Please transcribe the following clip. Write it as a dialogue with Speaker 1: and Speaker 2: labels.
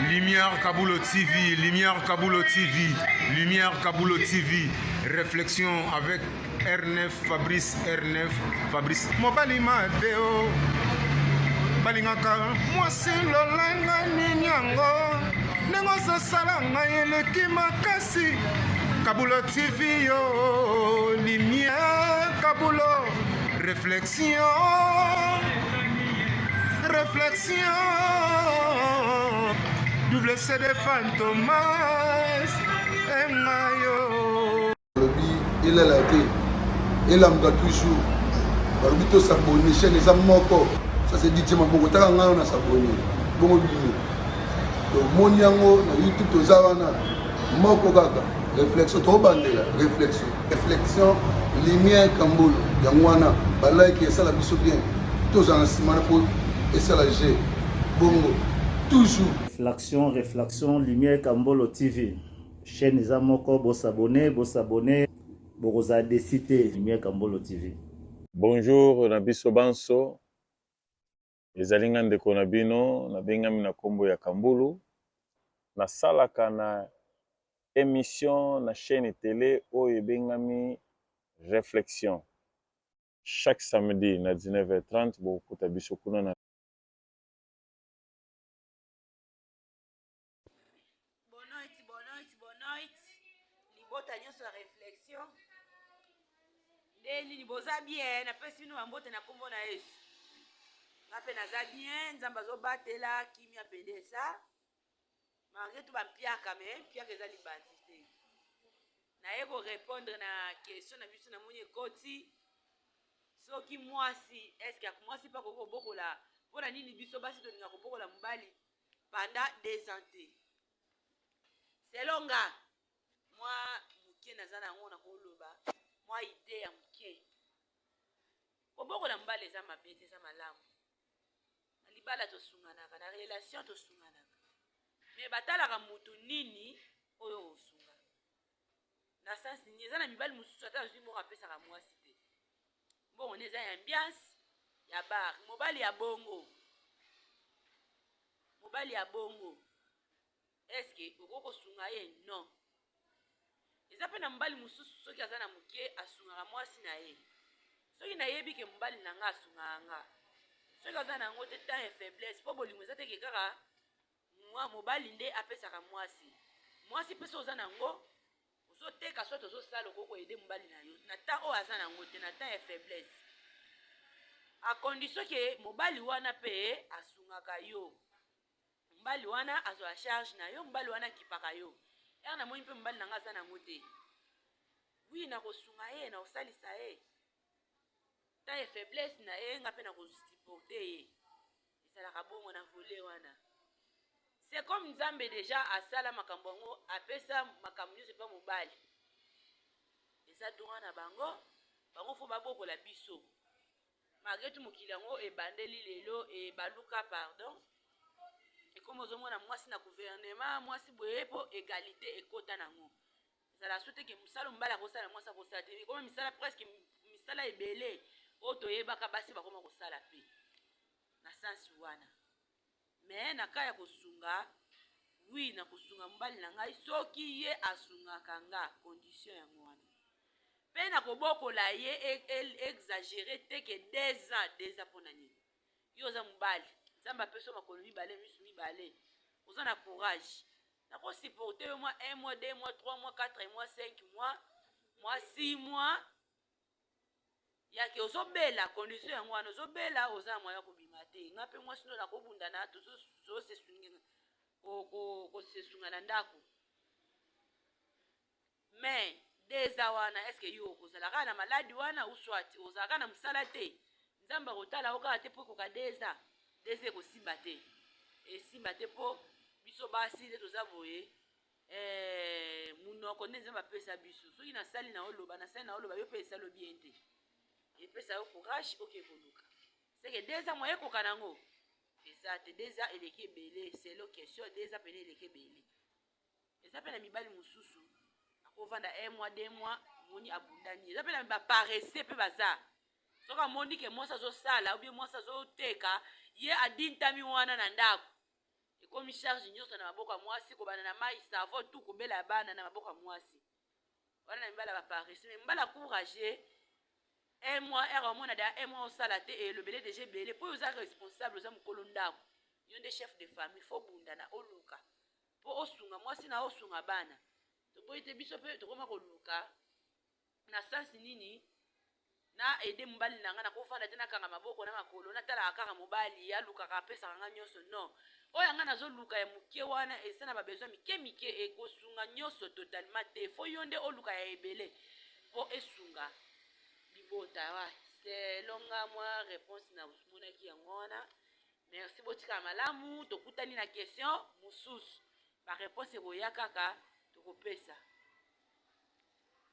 Speaker 1: Lumière Kabulo TV, Lumière Kabulo TV, Lumière Kabulo TV. Réflexion avec R9, Fabrice R9, Fabrice. Mobali Madeo, Balingaka, moi c'est Lolenga Ninyango, Nengosa Salanga Yeleki Makasi, Kabulo TV, yo, Lumière Kabulo, réflexion. Réflexion, double CD Fantomas, Mayo.
Speaker 2: Il est là, il a toujours. Barbito s'abonne, chaîne les amoko. Ça c'est DJ Maboko, t'as un an à s'abonner. Bon, donc mon yango, YouTube, aux Zawana, Moko Gaga, réflexion, trop bandé là, réflexion, lumière Kamboul, Yangwana, Balai qui est ça la biso bien, tous en ciment pour. Et ça la G. Bongo. Toujours.
Speaker 3: Réflexion, Lumière Kambolo TV. Chaîne les amoko, vous s'abonner, vous avez décidé Lumière Kambolo TV.
Speaker 4: Bonjour, Nabiso Banso. Les Alingan de Konabino, Nabengami na Kombo ya Kambulu. Na salaka na émission na chaîne télé Oye Bengami Réflexion. Chaque samedi na 19h30, beaucoup Tabiso Kuna na
Speaker 5: libota nyonso ya réflexion ndeni liboza bien napesi bino bambote na kombo na yesu nga mpe naza bien nzambe azobatela kimia pendesa malgré to bampiaka me mpiaka eza libandi te naye korépondre na question na biso namoni ekoti soki mwasi eske mwasi mpe akoki kobokola mpona nini biso basi tolinga kobokola mobali pendant 2 ans te selonga mwa muke naza nango na koloba mwa ide ya muke kobokola mobali eza mabe te eza malamu na libala tosunganaka na relation tosunganaka me batalaka mutu nini oyo osunga na sansi nini eza na mibali mosusu ata azwi moko apesaka mwasi te bongo eza ya ambiance ya bar mobali ya bongo eske okoki kosunga ye non eza mpe na mobali mosusu soki aza na moke asungaka mwasi na ye soki nayebi ke mobali na nga asungaka nga soki aza na yango te temps ya faiblesse mpo bolingo eza teke kaka mobali nde apesaka mwasi mpe so oza na yango ozoteka soit ozosala okoki koyede mobali na yo na temps oyo aza na yango te na temps ya faiblesse akondition ke mobali wana mpe asungaka yo mobali wana azwa charge na yo mobali wana akipaka yo ere namoni mpe mobali na nga aza nango te wi na kosunga ye na kosalisa ye temps ya faiblesse na ye nga mpe na kosupporte ye esalaka bongo na volet wana c'est comme nzambe deja asala makambo yango apesa makambo nyonso epa mobali eza droit na bango fo babokola biso malgré tout mokili yango ebandeli lelo ebaluka pardon ekomi ozomona mwasi na gouvernement mwasi boye mpo égalité ekota nango ezala so teke mosala mobali akosala mwasi akosala te ekoma misala presque misala ebele oyo toyebaka basi bakoma kosala mpe na sansi wana me na ka ya kosunga wi na kosunga mobali na ngai soki ye asungaka nga condition yango wana mpe na kobokola ye exagere teke 2 ans mpona nini yo oza mobali nzambe apesa makolo 2 misu 2 oza na courage na kosupporte yo mwa 1 mois 2 mois 3 mois 4 mois 5 mois 6 mois yake ozobela condition yango wana ozobela oza na moya kobima te nga mpe mwasi ndo nakobundana kosesunga na ndako me 2 ans wana eske yo okozala kaka na maladi wana uswati ozalaka na mosala te nzambe akotala yo kaka te mpo ekoka 2 ans ekosimba te esimba te mpo biso basi nde toza boye munoko nde nzambe apesa biso soki nasali na oloba yo mpe esali bien te epesa yo courage oke koluka seke 2 ans moye ekoka nango eza te 2 ans eleki ebele selo question 2 ans pene eleki ebele eza mpe na mibali mosusu akovanda 1 mois 2 mois moni abundani eza mpe na baparese mpe baza soki amoni ke mwasi azosala ubie mwasi azoteka ye adintami wana na ndako ekomi charge nyonso na maboko ya mwasi kobana na mai savo tu kobela bana na maboko ya mwasi wana na mibala baparisi me mbala courage un mois ere omona da un mois osala te elobele deja ebele mpo oza responsable oza mokolo ndako yo nde chef de famille fo bundana oluka mpo osunga mwasi na osunga bana toboyi te biso mpe tokoma koluka na sansi nini na ede mobali na nga na kofanda te nakanga maboko na makolo natalaka kaka mobali alukaka apesaka nga nyonso non oyo nga nazoluka ya moke wana esa na babesoin mike mike ekosunga nyonso totalement te fo yo nde oluka ya ebele mpo esunga libota wa selonga mwa réponse na monaki yango wana merci botika malamu tokutani na question mosusu baréponse ekoya kaka tokopesa